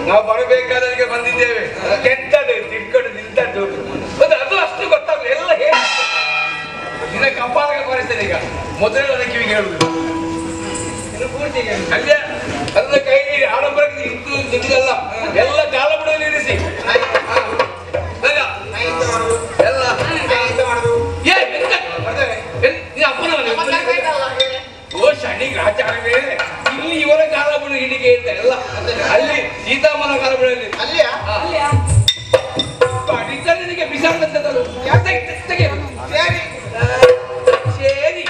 ನಾವು ಬರಬೇಕಾದವರಿಗೆ ಬಂದಿದ್ದೇವೆ. ಕೆಟ್ಟದ್ದು ತಿಳ್ಕೊಂಡು ನಿಂತದ್ದು ಅದು ಅಷ್ಟು ಗೊತ್ತಾಗಲ್ಲ. ಎಲ್ಲ ಹೇಳಿ ನಿನ್ನ ಕಪಾಲಕ್ಕೆ ಬರೆಸ್ತೇನೆ. ಈಗ ಮೊದಲು ನನ್ನ ಕಿವಿಗೆ ಹೇಳುದು ಅಲ್ಲೇ ಅದನ್ನ ಕೈ ಆಡಂಬರಕ್ಕೆ ಇಂತು ನಿಂತಲ್ಲ. ಎಲ್ಲ ಕಾಲ ಬಿಡೋದು ಇರಿಸಿ ಎಲ್ಲ ಓ ಶನಿ ಗ್ರಾಚಾರವೇ ಇಲ್ಲಿ ಇವರ ಕಾಲ ಬಿಡು ಹಿಡಿಗೆ ಅಂತ ಎಲ್ಲ ಅಲ್ಲಿ ಸೀತಾಮನ ಕಾಲ ಬಿಡಲಿ ನಿನಗೆ ಬಿಸಾಡ್ತದ್ದು ಸೇರಿ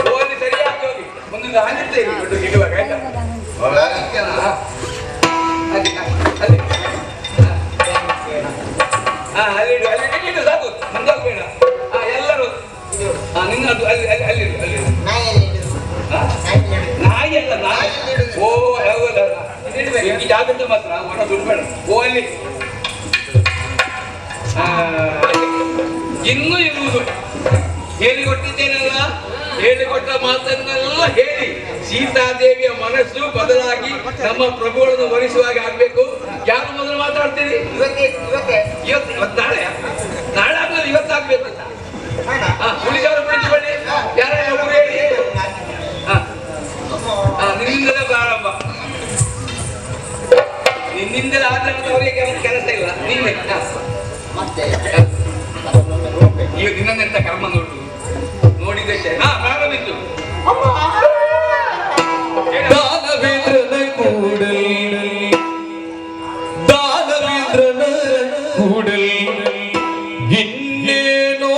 ಹೋಗಿ ಸರಿಯಾಗಿ ಹೋಗಿ ಒಂದು ಗಾಂಧಿರ್ತೇವೆ ಬಿಟ್ಟು ಇಡುವಾಗ ಆಯ್ತಾ ಅಲ್ಲಿ ಅಲ್ಲಿ ಸಾಕು ಮುಂದಾಗ್ಬೇಡ. ಎಲ್ಲರೂ ನಿನ್ನದು ಅಲ್ಲಿ ಅಲ್ಲಿ ಅಲ್ಲಿ ಅಲ್ಲಿ ನಾಯಿ ಅಲ್ಲ ನಾಯಿ. ಓ ಈ ಜಾಗ್ರತೆ ಮಾತ್ರ ಹೊರ ದುಡ್ಬೇಡ. ಓ ಅಲ್ಲಿ ಇನ್ನೂ ಇರುವುದು ಹೇಳಿಕೊಟ್ಟಿದ್ದೇನಲ್ಲ. ಹೇಳಿಕೊಟ್ಟ ಮಾತನ್ನೆಲ್ಲ ಹೇಳಿ ಸೀತಾದೇವಿಯ ಮನಸ್ಸು ಬದಲಾಗಿ ನಮ್ಮ ಪ್ರಭುಗಳನ್ನು ವರಿಸುವಾಗ ಆಗ್ಬೇಕು. ಯಾರು ಮೊದಲು ಮಾತಾಡ್ತೀರಿ? ಇವತ್ತು ನಾಳೆ ನಾಳೆ ಆದ್ಮೇಲೆ ಇವತ್ತಾಗ್ಬೇಕು. ಪೊಲೀಸವರು ಬಿಡಿಸಿಕೊಳ್ಳಿ. ಯಾರು ಹೇಳಿ ನಿನ್ನಿಂದಲೇ ಪ್ರಾರಂಭ. ನಿನ್ನಿಂದಲೇ ಆದ್ರೆ ಅವರಿಗೆ ಕೆಲಸ ಇಲ್ಲ. ನೀವೇ ಈಗ ದಿನನೆಂತ ಕರ್ಮ ನೋಡಿದಷ್ಟೇ. ಪ್ರಾರಂಭಿತ್ತು ದಾನವೇಂದ್ರನ ಕೂಡಲಿ ಇನ್ನೇನೋ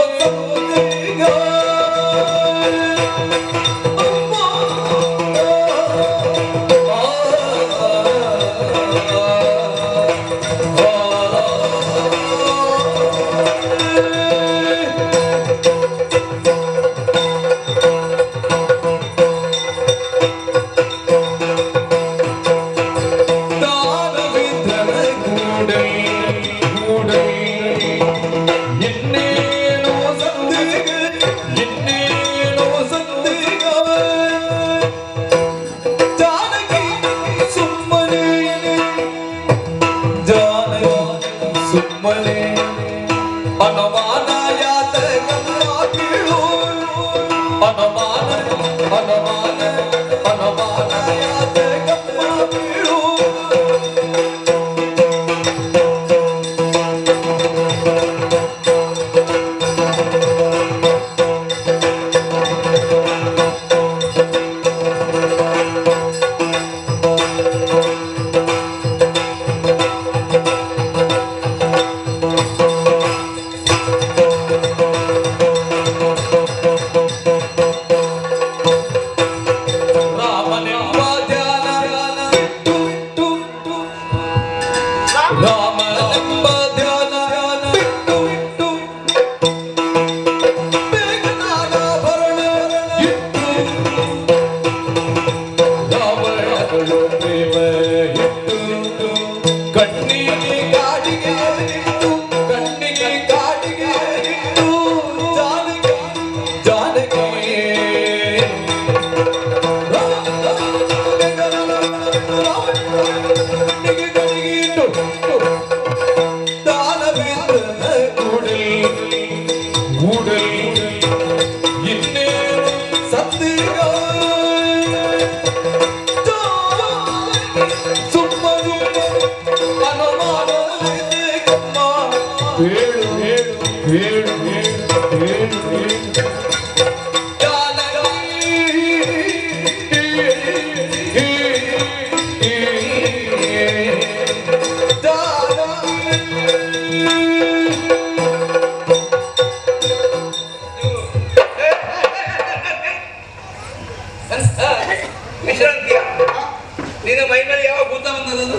ನಿನ್ನ ಮೈ ಮೇಲೆ ಯಾವ ಭೂತ ಬಂದದ್ದು?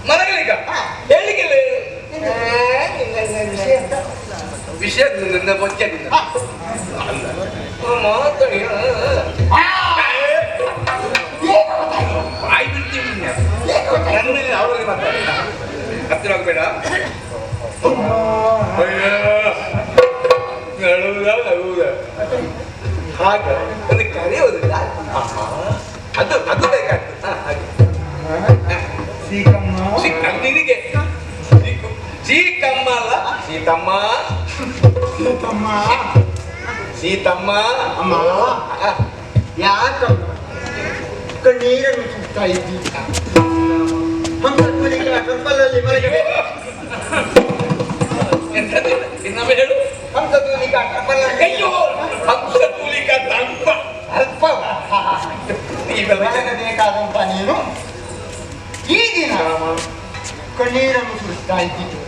ಮಲಗಲಿಕ್ಕ ಹೇಳಿಕ್ಕಿಲ್ಲ ವಿಷಯ ನನ್ನ ಬಚ್ಚನಿಂದ ಮಾತಾಡಿ ಬಾಯಿ ಬಿಡ್ತೀವಿ ನನ್ನಲ್ಲಿ ಅವರಿಗೆ ಮಾತಾಡಿ ಹತ್ತಿರ ಹೋಗ್ಬೇಡ. ನಗುವುದ ಹಾಗ ಒಂದು ಕರೆಯೋದಿಲ್ಲ ಅದು ಅದು ಬೇಕಾಗ್ತದೆ. ಹಾಗೆ ನಿನಗೆ ಸೀತಮ್ಮ ಅಲ್ಲ, ಸೀತಮ್ಮ ಸೀತಮ್ಮ ಸೀತಮ್ಮ. ಅಮ್ಮ ಯಾಕಮ್ಮ ಕಣ್ಣೀರನ್ನು ಸುತ್ತಾ ಇದ್ದೀ? ಹಂಸತೂಲಿಕೆ ಮಲಗಿವೆ. ಇನ್ನೊಮ್ಮೆ ಹೇಳು. ಹಂಸತೂಲಿಕೆ ಅಯ್ಯೋ, ಹಂಸತೂಲಿಕ ತಂಪ ಅಲ್ಪ ಬೆಳಗಬೇಕಾದಂತ ನೀನು ಈ ದಿನ ಕಣ್ಣೀರನ್ನು ಸುರಿಸ್ತಾ ಇದ್ದಿದ್ದು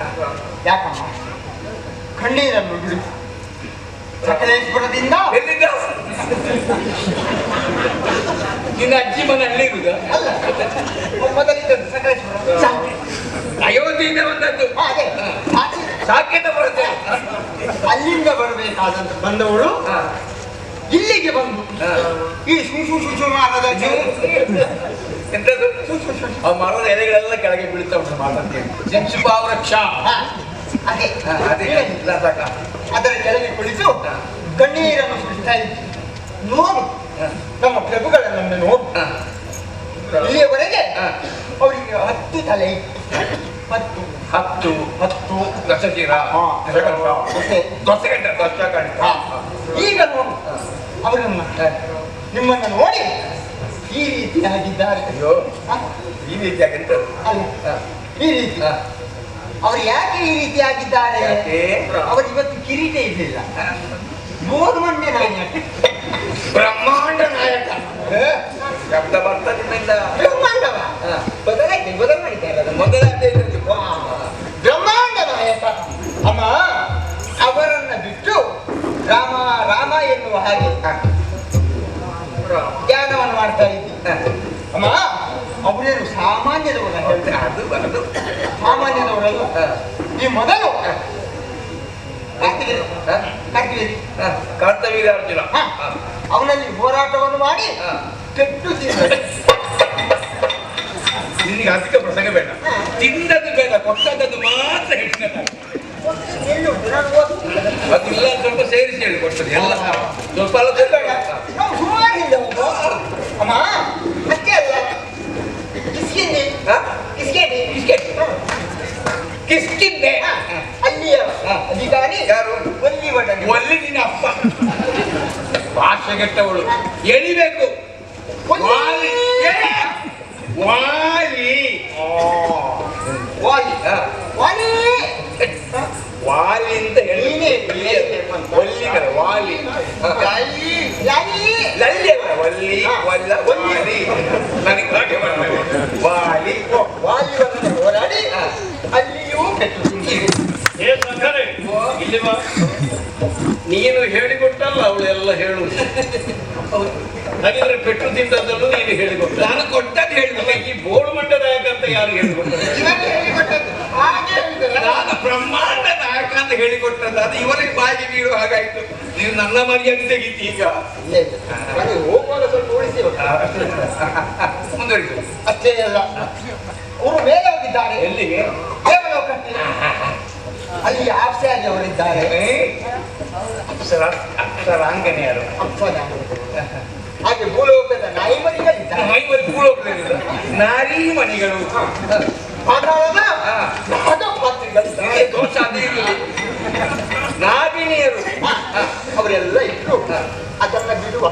ಯಾಕಮ್ಮ? ಕಣ್ಣೀರನ್ನು ಬಿಡು. ಸಕಲೇಶ್ವರದಿಂದ ಎಲ್ಲಿಂದ? ನಿನ್ನ ಅಜ್ಜಿ ಮನೆ ಅಲ್ಲಿರುವುದ? ಅಲ್ಲ, ಮೊದಲಿದ್ದದ್ದು ಸಕಲೇಶ್ವರ. ಅಯೋಧ್ಯೆಯಿಂದ ಬಂದದ್ದು. ಅದೇ ಸಾಕೇತ ಬರುತ್ತೆ. ಅಲ್ಲಿಂದ ಬರಬೇಕಾದಂತ ಬಂದವಳು ಇಲ್ಲಿಗೆ ಬಂದು ಈ ಸುಮಾರದ ಎಂತದ್ದು? ಆ ಮರದ ಎಲೆಗಳೆಲ್ಲ ಕೆಳಗೆ ಬೀಳ್ತಾ ಉಂಟು. ಮಾತಾಡ್ತೇನೆ ವೃಕ್ಷ. ಅದೇ ಅದೇ ಅದರ ಕೆಳಗೆ ಕುಳಿತು ಕಣ್ಣೀರನ್ನು ಸುರಿಸ್ತಾ ಇದ್ದಿ. ನೋಡು ನಮ್ಮ ಪ್ರಭುಗಳನ್ನ ನೋಡು. ಇಲ್ಲಿಯವರೆಗೆ ಅವರಿಗೆ 10 ತಲೆ ಇತ್ತು. 10 ದಶಚೀರ ದಶಕಂಠ. ಈಗ ನೋಡು ಅವರನ್ನ, ನಿಮ್ಮನ್ನು ನೋಡಿ ಈ ರೀತಿಯಾಗಿದ್ದಾರೆ. ಅಯ್ಯೋ, ಈ ರೀತಿಯಾಗಿ ಅಲ್ಲ, ಈ ರೀತಿ ಅವರು ಯಾಕೆ ಈ ರೀತಿಯಾಗಿದ್ದಾರೆ? ಅವರು ಇವತ್ತು ಕಿರೀಟ ಇರಲಿಲ್ಲ. ಬೋರ್ಮಂಡೆ ನಾಯಕ, ಬ್ರಹ್ಮಾಂಡ ನಾಯಕ ಶಬ್ದ ಬರ್ತದಿಲ್ಲ. ಬ್ರಹ್ಮಾಂಡವ ಬದಲು ಮಾಡಿದ್ದಾರೆ. ಮೊದಲೇ ಬ್ರಹ್ಮಾಂಡ ನಾಯಕ ಅಮ್ಮ. ಅವರನ್ನ ಬಿಟ್ಟು ರಾಮ ರಾಮ ಎನ್ನುವ ಹಾಗೆ ಧ್ಯಾನವನ್ನು ಮಾಡ್ತಾ ಇದ್ದಿ ಅಮ್ಮ. ಅವರೇನು ಸಾಮಾನ್ಯದವರಲ್ಲ, ಹೇಳ್ತಾರೆ. ಅದು ಸಾಮಾನ್ಯದವರಲ್ಲ. ಈ ಮೊದಲು ಕರ್ತವೀರ ಅರ್ಜುನ ಅವನಲ್ಲಿ ಹೋರಾಟವನ್ನು ಮಾಡಿ ಕೆಟ್ಟು ನಿನಗೆ ಅಧಿಕ ಪ್ರಸಂಗ ಬೇಡ. ತಿಂದದ್ದು ಬೇಡ, ಕೊಟ್ಟದ್ದು ಮಾತ್ರ ಹೆಚ್ಚಿನ. ಅದಿಲ್ಲ ಸ್ವಲ್ಪ ಸೇರಿಸಿ ಹೇಳಿ ಕೊಡ್ತದೆ ಎಲ್ಲ. ಸ್ವಲ್ಪ ಸುಮಾರು ಅಮ್ಮ. ಅಷ್ಟೇ ಅಲ್ಲ, ಕಿಸ್ಕಿಂದೆ ಅಲ್ಲಿಯ ಅಧಿಕಾರಿ ಯಾರು? ಒಲ್ಲಿ ನಿನ್ನ ಅಪ್ಪ. ಭಾಷೆಗೆಟ್ಟವಳು. ಎಳಿಬೇಕು. ವಾಲಿ ವಾಲಿ ವಾಲಿ ವಾಲಿ ವಾಲಿ ಅಂತ ಹೇಳಿ. ಒಲ್ಲಿಗರ ವಾಲಿ ಲಲ್ಲಿ ಒಲ್ಲಿ ವಲ್ಲ ವಾಲಿ. ನನಗೆ ಹಾಗೆ ಮಾಡ್ತಾರೆ. ವಾಲಿ ವಾಲಿಯನ್ನು ಹೋರಾಡಿ ಅಲ್ಲಿಯೂ ಕೆಟ್ಟು ಇಲ್ಲಿ ಬಾ. ನೀನು ಹೇಳಿಕೊಟ್ಟಲ್ಲ ಅವಳೆಲ್ಲ ಹೇಳುವುದು. ಹಾಗಿದ್ರೆ ಪೆಟ್ಟು ತಿಂದದ್ದನ್ನು ನೀನು ಹೇಳಿಕೊಟ್ಟ. ನಾನು ಕೊಟ್ಟದ್ದು ಹೇಳಿಲ್ಲ. ಈ ಬೋಳು ಮಂಡ ನಾಯಕ ಅಂತ ಯಾರು ಹೇಳಿಕೊಟ್ಟರು? ನಾನು ಬ್ರಹ್ಮಾಂಡ ನಾಯಕ ಅಂತ ಹೇಳಿಕೊಟ್ಟದ್ದು. ಅದು ಇವರಿಗೆ ಬಾಗಿ ಬೀಳುವ ಹಾಗಾಯ್ತು. ನೀವು ನನ್ನ ಮರ್ಯಾದೆ ತೆಗಿತಿ ಈಗ. ಹೋಗುವಾಗ ಸ್ವಲ್ಪ ಉಳಿಸಿ ಮುಂದುವರಿಸು. ಅಷ್ಟೇ ಅಲ್ಲ, ಅವರು ಮೇಲೆ ಹೋಗಿದ್ದಾರೆ. ಎಲ್ಲಿಗೆ? ದೇವಲೋಕಕ್ಕೆ. ಅಲ್ಲಿ ಆಪ್ಸಾರಿ ಅವರಿದ್ದಾರೆ. ಅಕ್ಷರಾಂಗನೆಯರು. ಹಾಗೆ ಭೂಲೋಕದ ನಾಯಿಮರಿಗಳಿದ್ದಾರೆ. ನಾರಿ ಮಣಿಗಳು. ಪಾತಾಳದ ಪಾತ್ರಿಗಳಿದ್ದಾರೆ. ದೋಷ ಅದೇ ಇರಲಿ. ನಾಗಿಣಿಯರು ಅವರೆಲ್ಲ ಇದ್ರು. ಅದನ್ನ ಬಿಡುವ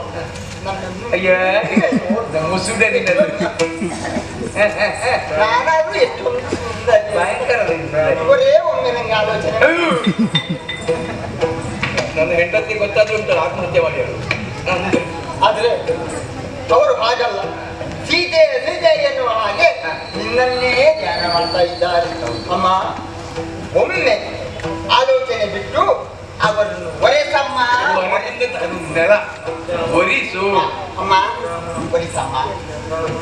ನನ್ನನ್ನು ಅಯ್ಯ ಮುಸುಡೆ ನಿನ್ನದು. ನಾನಾದ್ರೂ ಎಷ್ಟೊಂದು ಸುಂದರ ಭಯಂಕರ. ಇವರೇ ಒಮ್ಮೆ ನಂಗೆ ಆಲೋಚನೆ. ನನ್ನ ಹೆಂಡತಿ ಗೊತ್ತಾದ್ರೂ ಉಂಟು ಆತ್ಮಹತ್ಯೆ ಮಾಡಿ. ಆದ್ರೆ ಅವರು ಹಾಗಲ್ಲ. ಸೀತೆ ಸೀತೆ ಎನ್ನುವ ಹಾಗೆ ನಿನ್ನನ್ನೇ ಧ್ಯಾನ ಮಾಡ್ತಾ ಇದ್ದಾರೆ ಅಮ್ಮ. ಒಮ್ಮೆ ಆಲೋಚನೆ ಬಿಟ್ಟು ಅವರನ್ನು ಒರೆಸಮ್ಮ. ನೆಲ ಒರಿಸು ಅಮ್ಮ, ಒರಿಸಮ್ಮ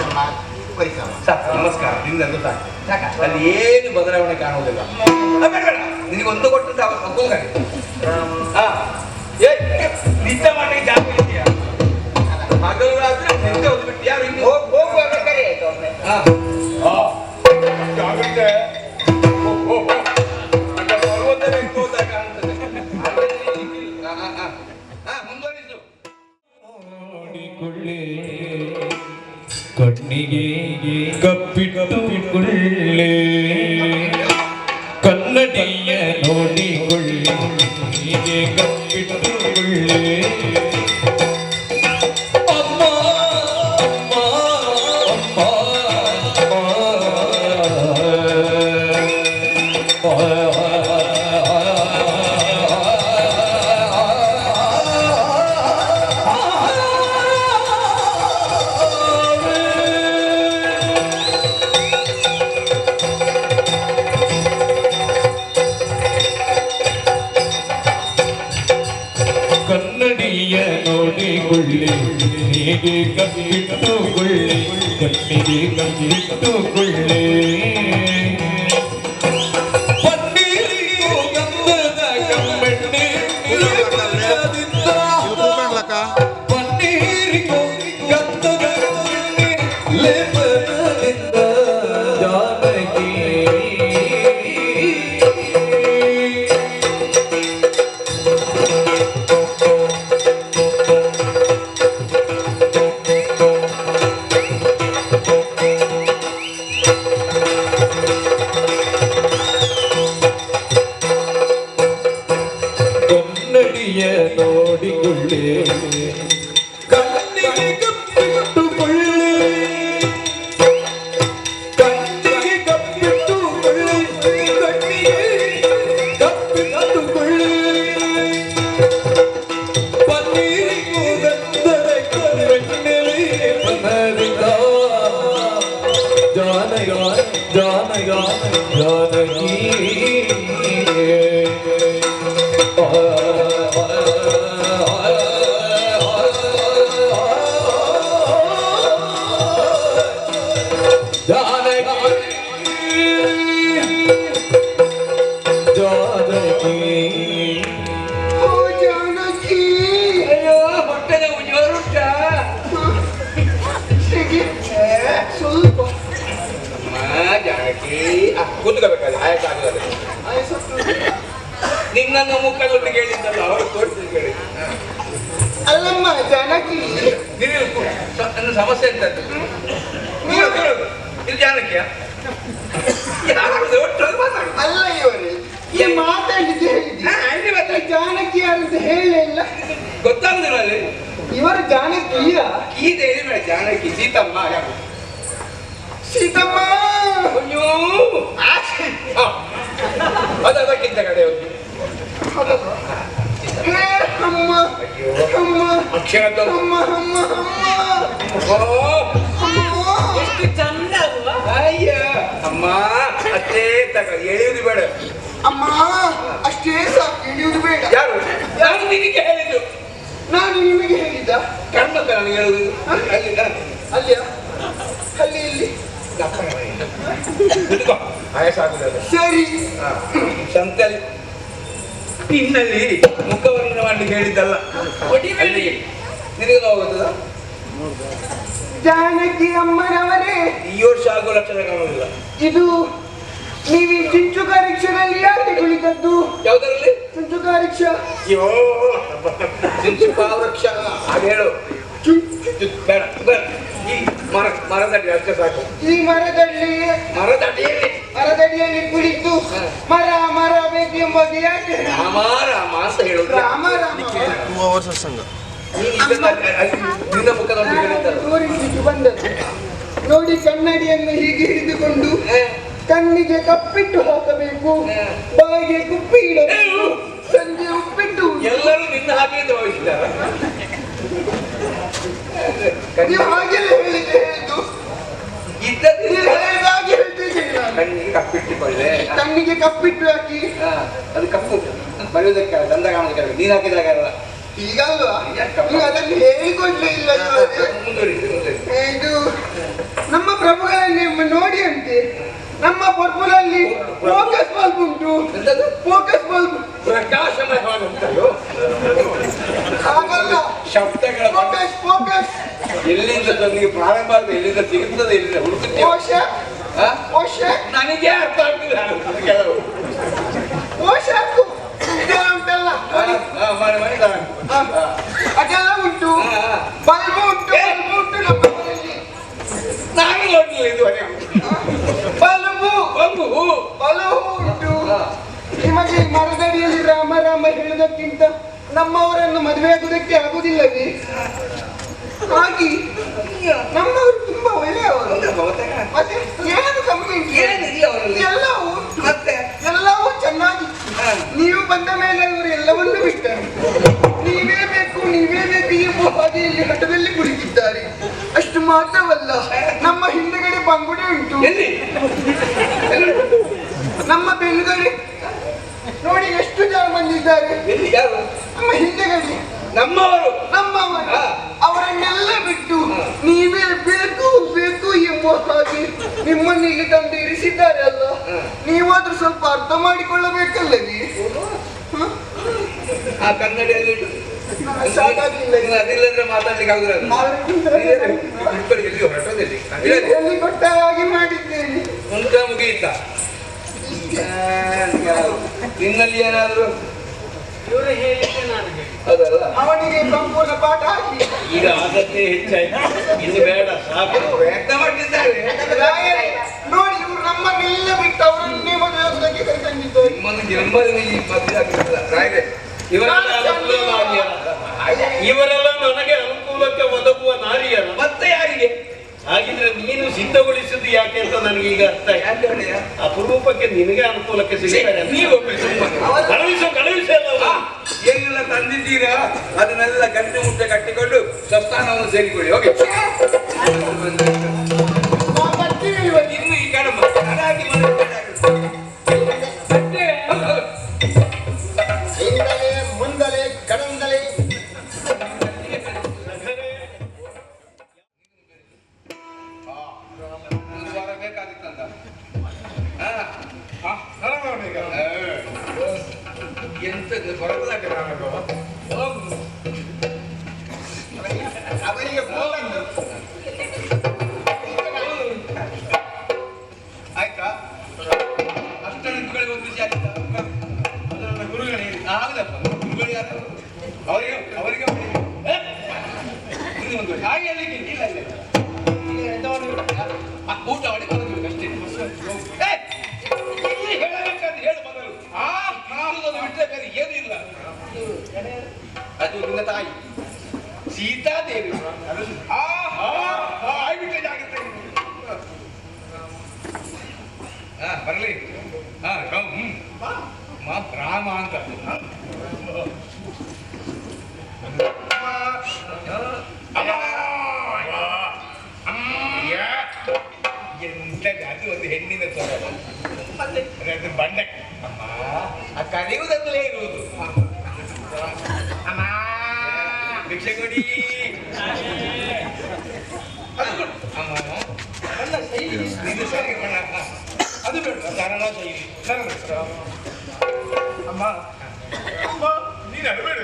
ಅಮ್ಮ, ಒರಿಸಮ್ಮ. ಸಾಕು, ನಮಸ್ಕಾರ. ನಿಂದೆಂದು ಸಾಕು. ಸಾಕ? ಅಲ್ಲಿ ಏನು ಬದಲಾವಣೆ ಕಾಣುವುದಿಲ್ಲ. ಬೇಡ, ನಿನಗೊಂದು ಕೊಟ್ಟದ್ದು ಅವತ್ತು ಹೋಗಲಿ. ನಿದ್ದೆ ಮಾಡಿ ಜಾಗ ಇದೆಯಾ? ಹಗಲು ರಾತ್ರಿ ನಿದ್ದೆ ಒಂದು ಬಿಟ್ಟು ಯಾರು ಇನ್ನು ಹೋಗುವಾಗ ಕರೆ ಆಯ್ತು ಒಮ್ಮೆ. ಜಾಗ್ರತೆ. ಪರ್ವತವೇ ಹೋದಾಗ ಕಾಣ್ತದೆ. ಮುಂದುವರಿಸು. ಕಣ್ಣಿಗೆ ಕಪ್ಪಿಟ್ಟುಕೊಳ್ಳೆ ಕನ್ನಡಿಯ ನೋಡಿಕೊಳ್ಳೆ ಹೀಗೆ ಕಪ್ಪಿಟ್ಟುಕೊಳ್ಳೆ ಅಮ್ಮ ಅಮ್ಮ ಕನ್ನಡಿಯ ನೋಡಿಕೊಳ್ಳೆ ಹೀಗೆ ಕಪ್ಪಿಟ್ಟುಕೊಳ್ಳೆ ಕಣ್ಣಿಗೆ ಕಪ್ಪಿಟ್ಟುಕೊಳ್ಳೆ ಪನ್ನೀರಿಗೂ ಗಂಧದ ಕಮ್ಮೆಣ್ಣೆ ಪನ್ನೀರಿಗೂ ಗಂಧದ ಕಮ್ಮೆಣ್ಣೆ ಲೇಪನದಿಂದ ಜಾನಕಿ ಕನ್ನಡಿಯ ನೋಡಿಕೊಳ್ಳೆ ಕಣ್ಣಿಗೆ ಕಪ್ಪಿಟ್ಟುಕೊಳ್ಳೆ ಕಣ್ಣಿಗೆ ಕಪ್ಪಿಟ್ಟುಕೊಳ್ಳೆ ಕಣ್ಣಿಗೆ ಕಪ್ಪಿಟ್ಟುಕೊಳ್ಳೆ ಪನ್ನೀರಿಗೂ ಗಂಧದ ಕಣ್ಣೆಲೆ ಮನರಿದ ಜಾನಯ ಜಾನಯ ಜಾನಕಿ ಓ ಜಾನಕಿ, ಅಯ್ಯೋ ಹೊಟ್ಟೆಗೆ ಉಜ್ವರುಂಟ ಹೀಗೆ ಸ್ವಲ್ಪ ಜಾನಕಿ ಕೂತ್ಕೋಬೇಕಾದ್ರೆ ಆಯಕ್ಕಾಗಲ್ಲ ಆಯ್ಸತ್ತು. ನಿನ್ನನ್ನು ಮುಖದಲ್ಲಿ ಕೇಳಿದ್ದಲ್ಲ ಅವರು ತೋರಿಸಿ ಕೇಳಿ ಅಲ್ಲಮ್ಮ ಜಾನಕಿ, ನನ್ನ ಸಮಸ್ಯೆ ಅಂತ ಇದು ಜಾನಕಿಯ ಅಲ್ಲ ಇವರೇ ಈ ಮಾತಾಡಿದ್ದು ಹೇಳಿದ್ದೆ ಜಾನಕಿ ಅಂತ ಹೇಳೇ ಇಲ್ಲ. ಗೊತ್ತಾಗುದಿಲ್ಲ ಅಲ್ಲಿ ಇವರು ಜಾನಕಿಯ ಗೀತೆ ಹೇಳಿಬೇಡ ಜಾನಕಿ ಸೀತಮ್ಮ ಸೀತಮ್ಮ. ಅಯ್ಯೋ ಅದಕ್ಕಿಂತ ಕಡೆ ಹೋಗಿ ಅಮ್ಮ ಅಮ್ಮ ಅಕ್ಷರ ಅಮ್ಮ ಅಮ್ಮ ಅಮ್ಮ. ಎಷ್ಟು ಚಂದ ಅಲ್ವಾ? ಅಯ್ಯ ಅಮ್ಮ ಅಷ್ಟೇ ತಗ ಎಳೆಯುವುದು ಬೇಡ. ಅಮ್ಮ ಅಷ್ಟೇ ಸಾಕು, ಹಿಡಿಯುವುದು ಬೇಡ. ಯಾರು ನಾನು ನಿನಗೆ ಹೇಳಿದ್ದು, ನಾನು ನಿಮಗೆ ಹೇಳಿದ್ದ ಕಣ್ಣಂತ ನನಗೆ ಹೇಳುವುದು ಅಲ್ಲಿ ಅಲ್ಲಿಯ ಅಲ್ಲಿ ಇಲ್ಲಿ ಆಯಾಸ ಆಗುದಲ್ಲ ಸರಿ. ಸಂತಲ್ಲಿ ಇನ್ನಲ್ಲಿ ಮುಖವನ್ನು ಮಾಡ್ಲಿಕ್ಕೆ ಹೇಳಿದ್ದಲ್ಲ ಅಲ್ಲಿಗೆ ನಿನಗೆ ನೋವಾಗುತ್ತದ? ಜಾನಕಿ ಅಮ್ಮನವರೇ, ಈ ವರ್ಷ ಆಗೋ ಲಕ್ಷಣ ಕಾಣುವುದಿಲ್ಲ. ಇದು ನೀವು ಈ ಚಿಂಚುಕ ರಿಕ್ಷಾದಲ್ಲಿ ಯಾಕೆ ಕುಳಿತದ್ದು? ಯಾವುದರಲ್ಲಿ? ಚಿಂಚುಕ ರಿಕ್ಷಾ. ಅಯ್ಯೋ ವೃಕ್ಷ ಹಾಗೆ ಹೇಳು. ಬೇಡ ಬೇಡ, ಈ ಮರದಡಿ ಅಷ್ಟೇ ಸಾಕು. ಈ ಮರದಲ್ಲಿ ಮರದಡಿಯಲ್ಲಿ ಮರದಡಿಯಲ್ಲಿ ಕುಳಿತು ಮರ ಮರ ಬೇಕೆಂಬುದು ಯಾಕೆ? ರಾಮ ರಾಮ ಅಂತ ಹೇಳುದು. ರಾಮ ರಾಮ. ನೀನು ಇದನ್ನ ಅಲ್ಲಿ ನಿನ್ನ ಮುಖದೊಂದಿಗೆ ಹೇಳಿದ್ದಲ್ಲ. ತೋರಿಸಲಿಕ್ಕೆ ಬಂದದ್ದು ನೋಡಿ. ಕನ್ನಡಿಯನ್ನು ಹೀಗೆ ಹಿಡಿದುಕೊಂಡು ಕಣ್ಣಿಗೆ ಕಪ್ಪಿಟ್ಟು ಹಾಕಬೇಕು, ಬಾಯಿಗೆ ಕುಪ್ಪಿ ಇಡಬೇಕು, ಸಂಜೆ ಉಪ್ಪಿಟ್ಟು. ಎಲ್ಲರೂ ನಿನ್ನ ಹಾಗೆ ಭಾವಿಸಿದಾರ. ನೀವು ಹಾಗೆಲ್ಲ ಹೇಳಿದ್ದು ಹೇಳಿದ್ದು ಇದ್ದದ್ದು ನೀವು ಹೇಳಿದಾಗೆ ಹೇಳ್ತಿದ್ದೀನಿ ನಾನು. ಕಣ್ಣಿಗೆ ಕಪ್ಪಿಟ್ಟುಕೊಳ್ಳೆ. ಕಣ್ಣಿಗೆ ಕಪ್ಪಿಟ್ಟು ಹಾಕಿ. ಅದು ಕಪ್ಪು ಬರೆಯುವುದಕ್ಕೆ ದಂದ ಕಾಣೋದಕ್ಕೆ ನೀನು ಹಾಕಿದಾಗ ಅಲ್ಲ. ಈಗಲ್ವಾ ನೀವು ಅದನ್ನು ಹೇಳಿಕೊಡ್ಲೇ ಇಲ್ಲ. ಮುಂದುವರಿಸಿ ಇದು ನಮ್ಮ ಪ್ರಭುಗಳಲ್ಲಿ ನೋಡಿ ಅಂತೆ ನಮ್ಮ ಪರ್ಪುಲಲ್ಲಿ ಫೋಕಸ್ ಬಲ್ಬ್ ಉಂಟು. ಫೋಕಸ್ ಬಲ್ಬ್ ಪ್ರಕಾಶಮಯವಾಗುತ್ತಲ್ಲೋ ಹಾಗಲ್ಲ, ಶಬ್ದಗಳ ಫೋಕಸ್ ಫೋಕಸ್. ಎಲ್ಲಿಂದ ನನಗೆ ಪ್ರಾರಂಭ ಆದ ಎಲ್ಲಿಂದ ಸಿಗುತ್ತದೆ ಎಲ್ಲಿಂದ ಹುಡುಕುತ್ತೇವೆ. ಕೋಶ ಕೋಶ ನನಗೆ ಅರ್ಥ ಆಗ್ತಿಲ್ಲ ಕೆಲವು ಕೋಶಕ್ಕೂ ಇದೆಲ್ಲ ಉಂಟಲ್ಲ ನೋಡಿ. ಮಾಡಿ ಅದೆಲ್ಲ ಉಂಟು. ಬಲ್ಬ್ ಉಂಟು, ಬಲ್ಬ್ ಉಂಟು ನಮ್ಮ ಮನೆಯಲ್ಲಿ. ಈ ಮರದಡಿಯಲ್ಲಿ ರಾಮ ರಾಮ ಹೇಳುವುದಕ್ಕಿಂತ ನಮ್ಮವರನ್ನು ಮದುವೆ ಆಗುವುದಕ್ಕೆ ಆಗುದಿಲ್ಲವೇ? ಹಾಗೆ ನಮ್ಮವರು ತುಂಬಾ ಒಳ್ಳೆಯವರು. ಮತ್ತೆ ಏನು ಕಮ್ಮಿ ಎಲ್ಲವೂ ಮತ್ತೆ ಎಲ್ಲವೂ ಚೆನ್ನಾಗಿ. ನೀವು ಬಂದ ಮೇಲೆ ಅವರು ಎಲ್ಲವನ್ನೂ ಬಿಟ್ಟರು. ನೀವೇ ಬೇಕು ಎಂಬ ಹಾಗೆ ಇಲ್ಲಿ ಹಠದಲ್ಲಿ ಕುಳಿತಿದ್ದಾರೆ. ಅಷ್ಟು ಮಾತ್ರವಲ್ಲ, ನಮ್ಮ ಹಿಂದೆಗಡೆ ಬಂಗುಡೆ ಉಂಟು. ನಮ್ಮ ಬೆನ್ನುಗಡೆ ನೋಡಿ ಎಷ್ಟು ಜನ ಬಂದಿದ್ದಾರೆ. ನಮ್ಮ ಹಿಂದೆಗಡೆ ನಮ್ಮವರು ಅವರನ್ನೆಲ್ಲ ಬಿಟ್ಟು ನೀವೇ ಬೇಕು ಎಂಬ ಹಾಗೆ ನಿಮ್ಮನ್ನು ಇಲ್ಲಿ ತಂದು ಇರಿಸಿದ್ದಾರೆ ಅಲ್ಲ. ನೀವಾದ್ರೂ ಸ್ವಲ್ಪ ಅರ್ಥ ಮಾಡಿಕೊಳ್ಳಬೇಕಲ್ಲವೇ? ಆ ಕನ್ನಡಿಯಲ್ಲಿ ಸಾಕಾಗಿಲ್ಲ. ಅದಿಲ್ಲದ್ರೆ ಮಾತಾಡ್ಲಿಕ್ಕೆ ಆಗುದಿಲ್ಲ. ಎಲ್ಲಿ ಕೊಟ್ಟ ಹಾಗೆ ಮಾಡಿದ್ದೇನೆ. ಉಂಟ ಮುಗಿಯಿತ ನಿನ್ನಲ್ಲಿ ಏನಾದ್ರು ಇವರು ಹೇಳಿದ್ದೆ ನಾನು ಹೇಳಿ. ಅದಲ್ಲ ಅವನಿಗೆ ಸಂಪೂರ್ಣ ಪಾಠ ಹಾಕಿ ಈಗ ಆಗತ್ತೆ ಹೆಚ್ಚಾಯ್ತು, ಇನ್ನು ಬೇಡ ಸಾಕು. ಪ್ರಯತ್ನ ಮಾಡ್ತಿದ್ದಾರೆ. ನೋಡಿ, ಇವರು ನಮ್ಮನ್ನೆಲ್ಲ ಬಿಟ್ಟು ಅವರನ್ನೇ ಮದುವೆ ಆಗೋದಕ್ಕೆ ಕರೆತಂದಿದ್ದಾರೆ. ನಿಮ್ಮನ್ನು ಜನ್ಮದಲ್ಲಿ ಈ ಮದುವೆ ಆಗಿರಲಿಲ್ಲ ರಾಯ್ರೆ. ಇವರೆಲ್ಲ ಅನುಕೂಲ ನಾರಿಯರ, ಇವರೆಲ್ಲ ನನಗೆ ಅನುಕೂಲಕ್ಕೆ ಒದಗುವ ನಾರಿಯರ. ಮತ್ತೆ ಯಾರಿಗೆ? ಹಾಗಿದ್ರೆ ನೀನು ಸಿದ್ಧಗೊಳಿಸಿದ್ದು ಯಾಕೆ ಅಂತ ನನಗೆ ಈಗ ಅರ್ಥ ಆಯ್ತು. ಯಾಕೆ ಹೇಳಿಯ? ಅಪರೂಪಕ್ಕೆ ನಿನಗೆ ಅನುಕೂಲಕ್ಕೆ ಸಿಗ್ತಾರೆ ಅಂತ. ನೀವೊಮ್ಮೆ ಸುಮ್ಮನೆ ಕಳುಹಿಸಲ್ಲ. ಏನೆಲ್ಲ ತಂದಿದ್ದೀರಾ ಅದನ್ನೆಲ್ಲ ಗಂಟೆ ಮುಟ್ಟೆ ಕಟ್ಟಿಕೊಂಡು ಸ್ವಸ್ಥಾನವನ್ನು ಸೇರಿಕೊಳ್ಳಿ. ಹೋಗಿ ನಾವು ಬರ್ತೀವಿ ಇವತ್ತು. ಇನ್ನು ಈ ಕಡೆ ಹಾಗಾಗಿ ಹಿಂದಲೇ ಮುಂದಲೇ ಕಡಂದಲೇ ಬೇಕಾದಿತ್ತಂತ ಎಂತದ್ದು ಬರಲಾಗ ಅವರಿಗೆ ಆಯ್ತಾ? ಅಷ್ಟೊಂದು ಒಂದು ವಿಷಯ ಆಯ್ತಾ? ನನ್ನ ಗುರುಗಳೇ ಆಗದಪ್ಪ. ಗುರುಗಳು ಯಾರು? ಅವರಿಗೆ ಒಂದು ಹಾಗೆ ಅಲ್ಲಿಗೆ ಇಲ್ಲ ಊಟ ಮಾಡಿ ಬರಬೇಕು ಅಷ್ಟೇ. ಹೇಳಬೇಕಾದ್ರೆ ಹೇಳು ಮೊದಲು. ನಾಲ್ಕು ಬಿಟ್ಟರೆ ಬೇರೆ ಏನೂ ಇಲ್ಲ. ಅದು ನಿನ್ನ ತಾಯಿ ಸೀತಾದೇವಿ. ಆಗ್ಬಿಟ್ಟೆ ಜಾಗ್ರತೆ. ಬರಲಿ. ರಾಮ ಅಂತ ಎಂತ ಅದು ಒಂದು ಹೆಣ್ಣಿನ ಸ್ವರ. ಅದು ಬಂಡೆ ಅಮ್ಮ ಆ ಕರೆಯುವುದಲ್ಲೇ ಇರುವುದು. ಅಮ್ಮ ಭಿಕ್ಷೆ ಕೊಡಿ. ಅಮ್ಮ ನನ್ನ ಶೈಲಿ ಇದು ಸರಿ ಬಣ್ಣ. ಅದು ಬೇಡ ಸರಳ ಶೈಲಿ. ಅಮ್ಮ ಅಮ್ಮ ನೀನು ಅಡಬೇಡ.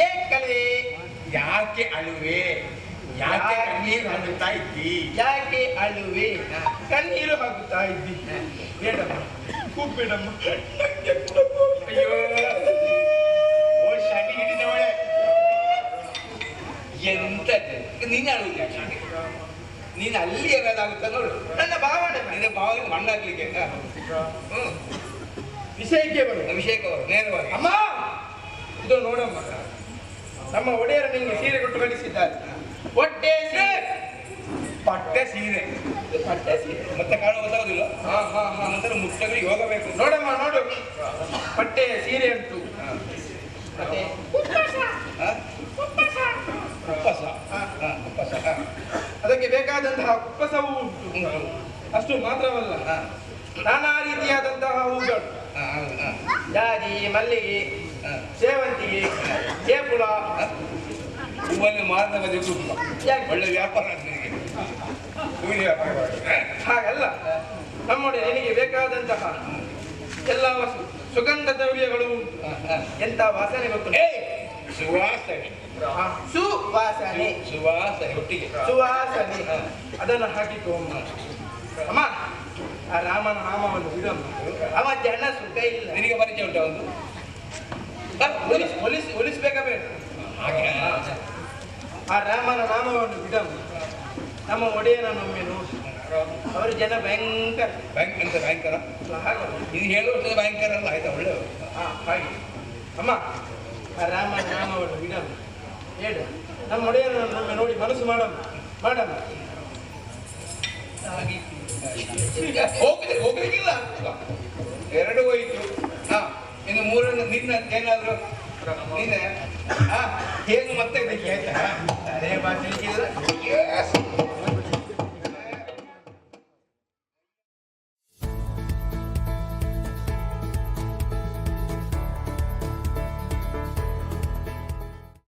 ಏಕಲ್ವೇ ಯಾಕೆ ಅಳುವೆ? ಯಾಕೆ ಕಣ್ಣೀರು ಹಾಕುತ್ತಾ ಇದ್ದಿ? ಯಾಕೆ ಅಳುವೆ? ಕಣ್ಣೀರು ಹಾಕುತ್ತಾ ಇದ್ದಿ? ಬೇಡಮ್ಮ, ಕೂಗ್ಬೇಡಮ್ಮ. ಅಯ್ಯೋ ಓ ಶನಿ ಹಿಡಿದವಳೆ. ಎಂತದ್ದು ನೀನು ಅಳುವುದು ಯಾಕೆ? ನೀನು ಅಲ್ಲಿ ಏನಾಗುತ್ತೆ ನೋಡು. ನನ್ನ ಭಾವನೆ ನಿನ್ನ ಭಾವನೆ ಮಣ್ಣಾಗ್ಲಿಕ್ಕೆ. ವಿಷಯಕ್ಕೆ ಬರು. ವಿಷಯಕ್ಕೆ ಅವರು ನೇರವಾಗಿ. ಅಮ್ಮ, ಇದು ನೋಡಮ್ಮ, ನಮ್ಮ ಒಡೆಯರು ನಿಮಗೆ ಸೀರೆ ಕೊಟ್ಟು ಕಳಿಸಿದ್ದಾರೆ. ಹೊಟ್ಟೆ ಸೀರೆ, ಪಟ್ಟೆ ಸೀರೆ, ಪಟ್ಟೆ ಸೀರೆ ಮತ್ತೆ ಕಾಣು ಗೊತ್ತಾಗುದಿಲ್ಲ. ನಂತರ ಮುಟ್ಟಗಳು ಯೋಗ ಬೇಕು. ನೋಡಮ್ಮ, ನೋಡು, ಪಟ್ಟೆ ಸೀರೆ ಉಂಟು. ಮತ್ತೆ ಉಪ್ಪಸ, ಉಪ್ಪಸ, ಅದಕ್ಕೆ ಬೇಕಾದಂತಹ ಕುಪ್ಪಸವೂ ಉಂಟು. ಅಷ್ಟು ಮಾತ್ರವಲ್ಲ, ನಾನಾ ರೀತಿಯಾದಂತಹ ಹೂಗಳು, ಜಾಜಿ, ಮಲ್ಲಿಗೆ, ಸೇವಂತಿಗೆ, ಜೇಪುಳ, ಹೂವನ್ನು ಮಾರಿದ ಬದಿ ಕುಟುಂಬ. ಒಳ್ಳೆ ವ್ಯಾಪಾರ ನಿನಗೆ, ಹೂವಿನ ವ್ಯಾಪಾರ. ಹಾಗಲ್ಲ, ನಮ್ಮೊಡೆ ನಿನಗೆ ಬೇಕಾದಂತಹ ಎಲ್ಲ ಸುಗಂಧ ದ್ರವ್ಯಗಳು ಉಂಟು. ಎಂತ ವಾಸನೆ ಗೊತ್ತು? ಸುವಾಸನೆ, ಸುವಾಸನೆ, ಸುವಾಸನೆ ಒಟ್ಟಿಗೆ ಸುವಾಸನೆ, ಅದನ್ನು ಹಾಕಿಕೊ ಅಮ್ಮ. ಆ ರಾಮನ ನಾಮವನ್ನು ಬಿಡಮ್ಮ, ಅವ ಜನ ಸುಖ ಇಲ್ಲ. ನಿನಗೆ ಪರಿಚಯ ಉಂಟ ಒಂದು ಒಲಿಸ್ಬೇಕಾಗಬೇಡ. ಹಾಗೆ ಆ ರಾಮನ ನಾಮವನ್ನು ಬಿಡಮ್ಮ. ನಮ್ಮ ಒಡೆಯನನ್ನೊಮ್ಮೆ ನೋಡಿ. ಅವರ ಜನ ಭಯಂಕರ. ಬ್ಯಾಂಕ್ ಅಂತ ಭಯಂಕರ ಹಾಗೆ. ಇದು ಹೇಳುವಷ್ಟೇ ಭಯಂಕರ ಅಲ್ಲ, ಆಯ್ತಾ? ಒಳ್ಳೆ ಹಾಗೆ ಅಮ್ಮ ಆ ರಾಮ ಅವಳು ಬಿಡಮ್ಮ ಹೇಳು. ನಮ್ಮ ಒಡೆಯನನ್ನು ನೋಡಿ ಮನಸ್ಸು ಮಾಡಮ್ಮ ಮಾಡಮ್ಮ. ಹೋಗ್ಲಿಕ್ಕಿಲ್ಲ, ಎರಡು ಹೋಯ್ತು. ಹಾ, ಇನ್ನು ಮೂರನೇ ನಿನ್ನ ಏನಾದ್ರು ನೀನೆ ಹೇಗೆ ಮತ್ತೆ ಇದಕ್ಕೆ ಆಯ್ತಾ? ಅದೇ ಬಾ ತಿಳಿಸಿದ್ರೆ